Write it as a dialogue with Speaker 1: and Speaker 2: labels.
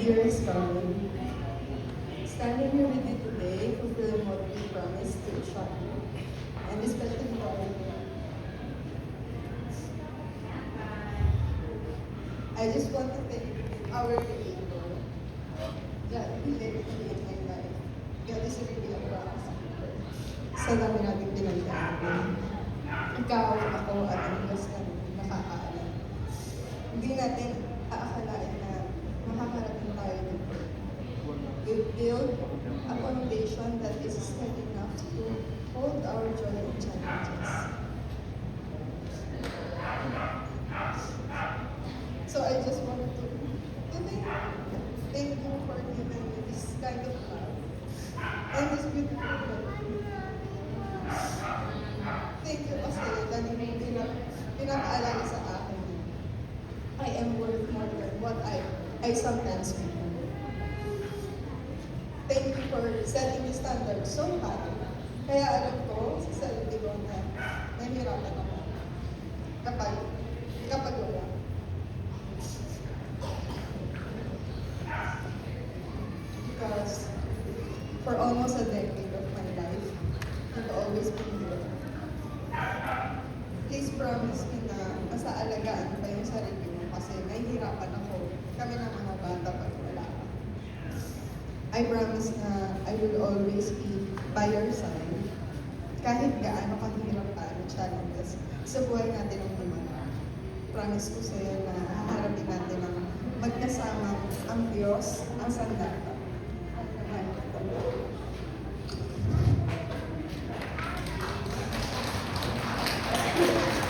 Speaker 1: year is coming. Standing here with you today, fulfilling what we promised to each other, and especially to our I just want to thank our Creator that He led me in my life. God is really a promise keeper. Sa dami natin pinagdaanan. Ikaw, ako, at ang Diyos na nakakaalam. Hindi natin aakalain na makakarating tayo dito. We build a foundation that is steady enough to hold our joy and challenges. So I just wanted to thank you for giving me this kind of love and this beautiful love. Thank you kasi lagi mo pinapaalala sa akin. I am worth more than what I sometimes feel. Thank you for setting the standard so high. Kaya alam ko sa sarili ko na nahihirapan ako kapag wala. Because for almost a decade of my life, I've always been here. Please promise me na masaalagaan pa yung sarili mo kasi nahihirapan ako. Kami ng mga bata pag wala ka. I promise na I will always be by your side. Kahit gaano kahirap pa ang challenges sa buhay natin ng mga. Promise ko sa'yo na haharapin natin ang magkasama ang Diyos, ang sandata. Thank you.